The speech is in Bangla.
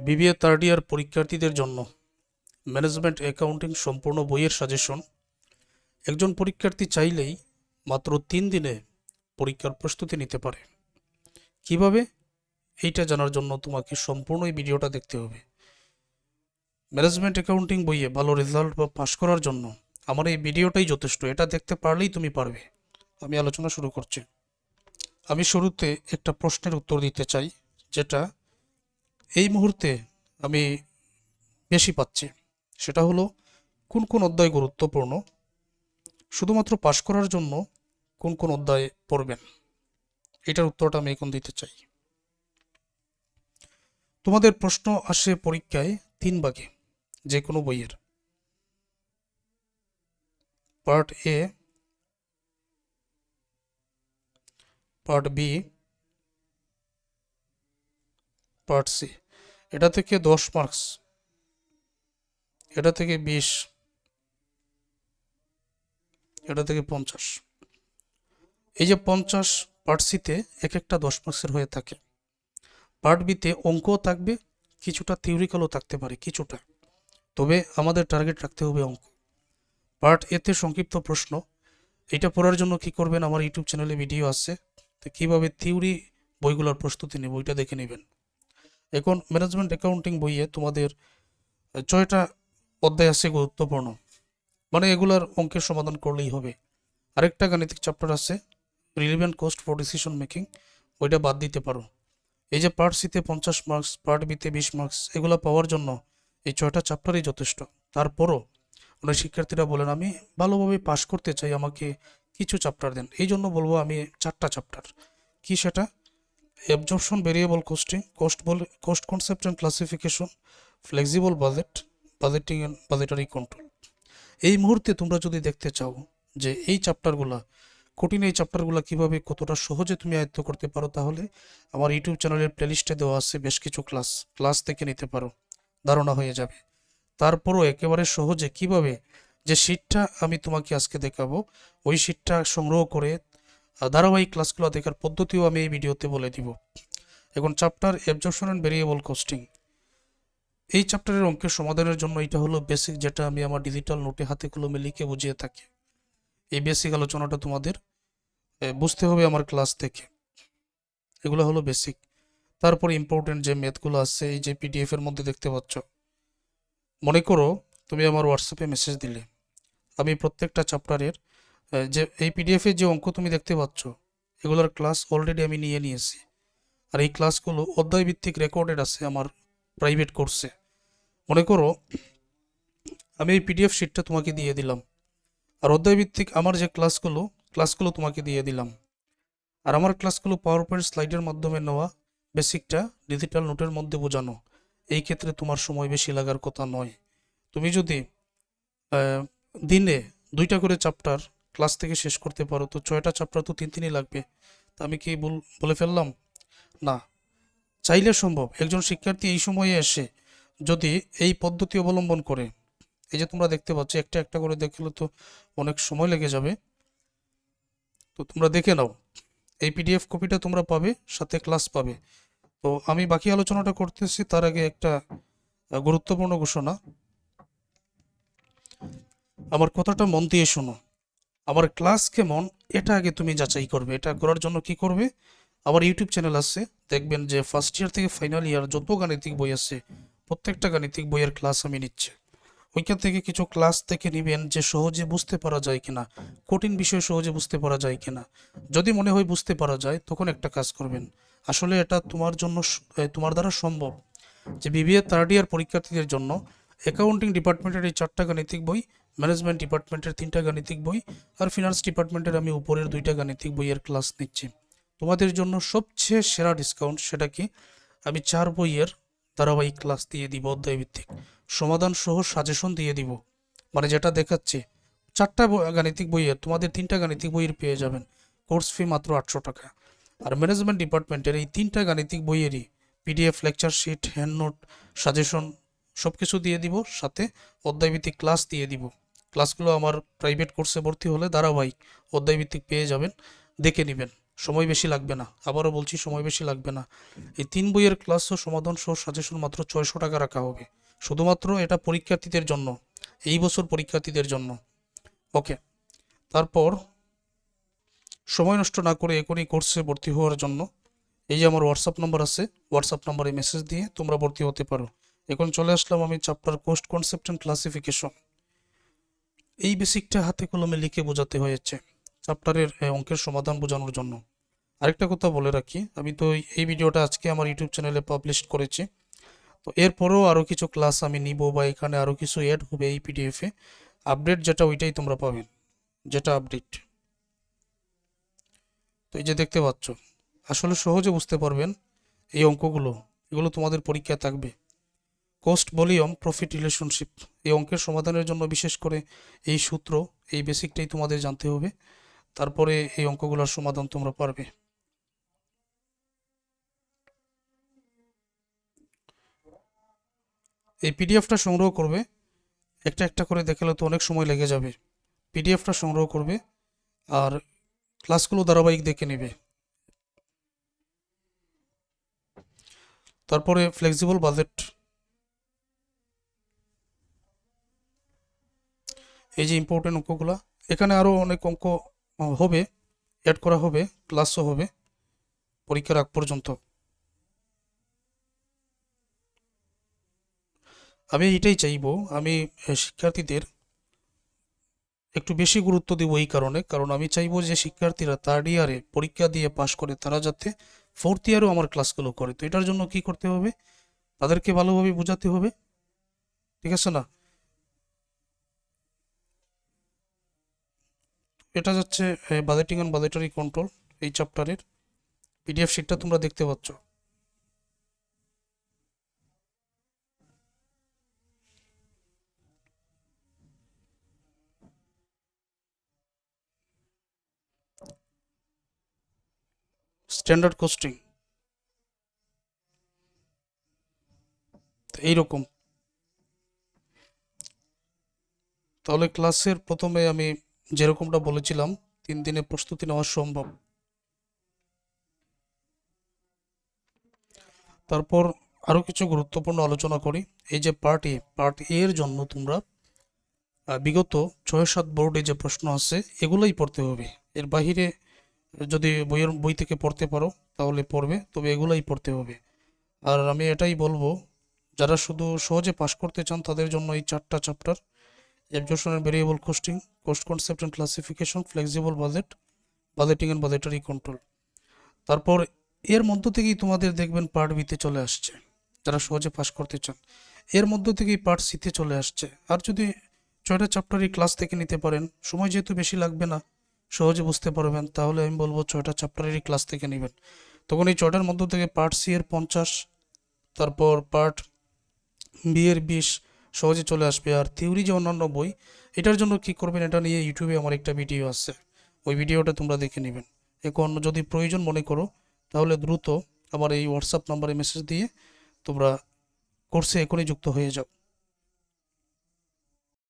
বিবিএ থার্ড ইয়ার পরীক্ষার্থীদের জন্য ম্যানেজমেন্ট অ্যাকাউন্টিং সম্পূর্ণ বইয়ের সাজেশন। একজন পরীক্ষার্থী চাইলেই মাত্র 3 দিনে পরীক্ষার প্রস্তুতি নিতে পারে। কিভাবে? এইটা জানার জন্য তোমাকে সম্পূর্ণ এই ভিডিওটা দেখতে হবে। ম্যানেজমেন্ট অ্যাকাউন্টিং বইয়ে ভালো রেজাল্ট বা পাশ করার জন্য আমার এই ভিডিওটাই যথেষ্ট। এটা দেখতে পারলেই তুমি পারবে। আমি আলোচনা শুরু করছি। আমি শুরুতে একটা প্রশ্নের উত্তর দিতে চাই, যেটা এই মুহূর্তে আমি বেশি পাচ্ছি। সেটা হলো, কোন কোন অধ্যায় গুরুত্বপূর্ণ? শুধুমাত্র পাশ করার জন্য কোন কোন অধ্যায় পড়বেন? এটার উত্তরটা আমি এখন দিতে চাই। তোমাদের প্রশ্ন আসে পরীক্ষায় 3 ভাগে, যে কোনো বইয়ের। Part A, part B, part C. এটা থেকে 10 মার্কস, এটা থেকে 20, এটা থেকে 50। এই যে 50 পার্ট সিতে এক একটা 10 মার্কসের হয়ে থাকে। পার্ট বিতে অঙ্কও থাকবে, কিছুটা থিওরিক্যালও থাকতে পারে কিছুটা, তবে আমাদের টার্গেট রাখতে হবে অঙ্ক। পার্ট এতে সংক্ষিপ্ত প্রশ্ন। এটা পড়ার জন্য কি করবেন, আমার ইউটিউব চ্যানেলে ভিডিও আছে, তো কীভাবে থিওরি বইগুলোর প্রস্তুতি নেব ওইটা দেখে নেবেন। এখন ম্যানেজমেন্ট অ্যাকাউন্টিং বইয়ে তোমাদের 6টা অধ্যায় আছে গুরুত্বপূর্ণ, মানে এগুলার অঙ্কের সমাধান করলেই হবে। আরেকটা গাণিতিক চ্যাপ্টার আছে, relevant cost for decision making, ওইটা বাদ দিতে পারো। এই যে পার্ট সিতে 50 মার্কস, পার্ট বিতে 20 মার্কস, এগুলো পাওয়ার জন্য এই 6টা চ্যাপ্টারই যথেষ্ট। তারপরও অনেক শিক্ষার্থীরা বলেন, আমি ভালোভাবে পাশ করতে চাই, আমাকে কিছু চ্যাপ্টার দেন। এই জন্য বলবো আমি 4টা চ্যাপ্টার। কি সেটা? Absorption variable costing, cost concept and classification, flexible budget, budgeting and budgetary control. এই মুহূর্তে তোমরা যদি দেখতে চাও যে এই চ্যাপ্টারগুলা কঠিন, এই চ্যাপ্টারগুলো কীভাবে কতটা সহজে তুমি আয়ত্ত করতে পারো, তাহলে আমার ইউটিউব চ্যানেলের প্লেলিস্টে দেওয়া আছে বেশ কিছু ক্লাস থেকে নিতে পারো, ধারণা হয়ে যাবে। তারপরও একেবারে সহজে কিভাবে, যে শিটটা আমি তোমাকে আজকে দেখাবো, ওই শিটটা সংগ্রহ করে ধারাবাহিক ক্লাসগুলো দেখার পদ্ধতিও আমি এই ভিডিওতে বলে দিব। এখন chapter absorption and variable costing, এই চ্যাপ্টারের অঙ্কের সমাধানের জন্য এটা হলো বেসিক, যেটা আমি আমার ডিজিটাল নোটে হাতে কলমে লিখে বুঝিয়ে থাকি। এই বেসিক আলোচনাটা তোমাদের বুঝতে হবে আমার ক্লাস থেকে। এগুলো হলো বেসিক। তারপর ইম্পর্টেন্ট যে ম্যাথগুলো আছে, এই যে পিডিএফ এর মধ্যে দেখতে পাচ্ছ, মনে করো তুমি আমার হোয়াটসঅ্যাপে মেসেজ দিলে, আমি প্রত্যেকটা চ্যাপ্টারের যে এই পিডিএফে যে অঙ্ক তুমি দেখতে পাচ্ছ, এগুলোর ক্লাস অলরেডি আমি নিয়েছি। আর এই ক্লাসগুলো অধ্যায় ভিত্তিক রেকর্ডেড আছে আমার প্রাইভেট কোর্সে। মনে করো আমি এই পিডিএফ শিটটা তোমাকে দিয়ে দিলাম, আর অধ্যায় ভিত্তিক আমার যে ক্লাসগুলো তোমাকে দিয়ে দিলাম। আর আমার ক্লাসগুলো পাওয়ার পয়েন্ট স্লাইডের মাধ্যমে নেওয়া, বেসিকটা ডিজিটাল নোটের মধ্যে বোঝানো। এই ক্ষেত্রে তোমার সময় বেশি লাগার কথা নয়। তুমি যদি দিনে 2টা করে চ্যাপ্টার ক্লাস থেকে শেষ করতে পারো, তো 6টা চ্যাপ্টার তো 3 দিনই লাগবে। তা আমি কি বলে ফেললাম? না, চাইলে সম্ভব। একজন শিক্ষার্থী এই সময়ে এসে যদি এই পদ্ধতি অবলম্বন করে, এই যে তোমরা দেখতে পাচ্ছ, একটা একটা করে দেখলে তো অনেক সময় লেগে যাবে, তো তোমরা দেখে নাও। এই পিডিএফ কপিটা তোমরা পাবে, সাথে ক্লাস পাবে। তো আমি বাকি আলোচনাটা করতেছি, তার আগে একটা গুরুত্বপূর্ণ ঘোষণা। আমার কথাটা মন দিয়ে শোনো। আমার ক্লাস কেমন এটা আগে তুমি যাচাই করবে। এটা করার জন্য কি করবে, আমার ইউটিউব চ্যানেল আছে, দেখবেন যে ফার্স্ট ইয়ার থেকে ফাইনাল ইয়ার যত গাণিতিক বই আছে, প্রত্যেকটা গাণিতিক বইয়ের ক্লাস আমি নিচ্ছি। ওইখান থেকে কিছু ক্লাস থেকে নেবেন, যে সহজে বুঝতে পারা যায় কিনা, কঠিন বিষয় সহজে বুঝতে পারা যায় কিনা। যদি মনে হয় বুঝতে পারা যায়, তখন একটা কাজ করবেন। আসলে এটা তোমার জন্য তোমার দ্বারা সম্ভব, যে বিবিএ থার্ড ইয়ার পরীক্ষার্থীদের জন্য অ্যাকাউন্টিং ডিপার্টমেন্টের এই 4টা গাণিতিক বই, ম্যানেজমেন্ট ডিপার্টমেন্টের 3টা গাণিতিক বই, আর ফিনান্স ডিপার্টমেন্টের আমি উপরের 2টা গাণিতিক বইয়ের ক্লাস নিচ্ছি। তোমাদের জন্য সবচেয়ে সেরা ডিসকাউন্ট, সেটা কি, আমি 4 বইয়ের ধারাবাহিক ক্লাস দিয়ে দিব, অধ্যায় ভিত্তিক সমাধান সহ সাজেশন দিয়ে দিব। মানে যেটা দেখাচ্ছি, 4টা গাণিতিক বইয়ের তোমাদের 3টা গাণিতিক বইয়ের পেয়ে যাবেন কোর্স ফি মাত্র 800 টাকা। আর ম্যানেজমেন্ট ডিপার্টমেন্টের এই 3টা গাণিতিক বইয়েরই PDF, lecture sheet, hand note, suggestion সব কিছু দিয়ে দিব, সাথে অধ্যায়ভিত্তিক ক্লাস দিয়ে দিব। ক্লাসগুলো আমার প্রাইভেট কোর্সে ভর্তি হলে ধারাবাহিক অধ্যায়ভিত্তিক পেয়ে যাবেন, দেখে নেবেন। সময় বেশি লাগবে না, আবারও বলছি সময় বেশি লাগবে না। এই 3 বইয়ের ক্লাস ও সমাধান সহ সাজেশন মাত্র 600 টাকা রাখা হবে, শুধুমাত্র এটা পরীক্ষার্থীদের জন্য, এই বছর পরীক্ষার্থীদের জন্য। ওকে, তারপর সময় নষ্ট না করে এখনই কোর্সে ভর্তি হওয়ার জন্য এই যে আমার হোয়াটসঅ্যাপ নাম্বার আছে, হোয়াটসঅ্যাপ নাম্বারে মেসেজ দিয়ে তোমরা ভর্তি হতে পারো। এখন চলে আসলাম আমি chapter cost concept and classification. এই বেসিকটা হাতে কলমে লিখে বোঝাতে হয়েছে চ্যাপ্টারের অঙ্কের সমাধান বোঝানোর জন্য। আরেকটা কথা বলে রাখি, আমি তো এই ভিডিওটা আজকে আমার ইউটিউব চ্যানেলে পাবলিশ করেছি, তো এরপরেও আরও কিছু ক্লাস আমি নিব বা এখানে আরও কিছু অ্যাড হবে এই পিডিএফে। আপডেট যেটা ওইটাই তোমরা পাবেন, যেটা আপডেট। তো এই যে দেখতে পাচ্ছ, আসলে সহজে বুঝতে পারবেন এই অঙ্কগুলো, এগুলো তোমাদের পরীক্ষায় থাকবে। কোস্ট ভলিউম প্রফিট রিলেশনশিপ, এই অঙ্কের সমাধানের জন্য বিশেষ করে এই সূত্র, এই বেসিকটাই তোমাদের জানতে হবে, তারপরে এই অঙ্কগুলোর সমাধান তোমরা পারবে। এই পিডিএফটা সংগ্রহ করবে, একটা একটা করে দেখালে তো অনেক সময় লেগে যাবে। পিডিএফটা সংগ্রহ করবে আর ক্লাসগুলো ধারাবাহিক দেখে নেবে। তারপরে ফ্লেক্সিবল বাজেট, এই যে ইম্পর্টেন্ট অঙ্কগুলো, এখানে আরও অনেক অঙ্ক হবে, অ্যাড করা হবে, ক্লাসও হবে পরীক্ষার আগ পর্যন্ত। আমি এটাই চাইবো, আমি শিক্ষার্থীদের একটু বেশি গুরুত্ব দেবো এই কারণ আমি চাইবো যে শিক্ষার্থীরা থার্ড ইয়ারে পরীক্ষা দিয়ে পাশ করে তারা যাতে ফোর্থ ইয়ারেও আমার ক্লাসগুলো করে। তো এটার জন্য কি করতে হবে, তাদেরকে ভালোভাবে বোঝাতে হবে, ঠিক আছে না? এটা যাচ্ছে বাজেটিং অ্যান্ড বাজেটারি কন্ট্রোল, এই চ্যাপ্টারের পিডিএফ শিটটা তোমরা দেখতে পাচ্ছ। স্ট্যান্ডার্ড কস্টিং এইরকম। তাহলে ক্লাসের প্রথমে আমি যেরকমটা বলেছিলাম 3 দিনে প্রস্তুতি নেওয়া সম্ভব। তারপর আরও কিছু গুরুত্বপূর্ণ আলোচনা করি। এই যে পার্ট এ এর জন্য তোমরা বিগত 6-7 বোর্ডে যে প্রশ্ন আছে এগুলোই পড়তে হবে। এর বাহিরে যদি বই থেকে পড়তে পারো তাহলে পড়বে, তবে এগুলাই পড়তে হবে। আর আমি এটাই বলবো, যারা শুধু সহজে পাশ করতে চান তাদের জন্য এই 4টা chapter, absorption and variable costing, cost concept and classification, flexible budget, budgeting and budgetary control. তারপর এর মধ্য থেকেই তোমাদের দেখবেন পার্ট বিতে চলে আসছে, যারা সহজে পাশ করতে চান এর মধ্য থেকেই পার্ট সিতে চলে আসছে। আর যদি 6টা চ্যাপ্টারই ক্লাস থেকে নিতে পারেন, সময় যেহেতু বেশি লাগবে না, সহজে বুঝতে পারবেন, তাহলে আমি বলবো 6টা চ্যাপ্টারেরই ক্লাস থেকে নেবেন। তখন এই 6টার মধ্য থেকে পার্ট সি এর 50, তারপর পার্ট বি এর 20 সহজে চলে আসবে। আর থিওরি যে অন্যান্য বই, এটার জন্য কি করবেন, এটা নিয়ে ইউটিউবে আমার একটা ভিডিও আছে, ওই ভিডিওটা তোমরা দেখে নেবেন। এখন যদি প্রয়োজন মনে করো তাহলে দ্রুত আমার এই হোয়াটসঅ্যাপ নাম্বারে মেসেজ দিয়ে তোমরা কোর্সে এখনই যুক্ত হয়ে যাও।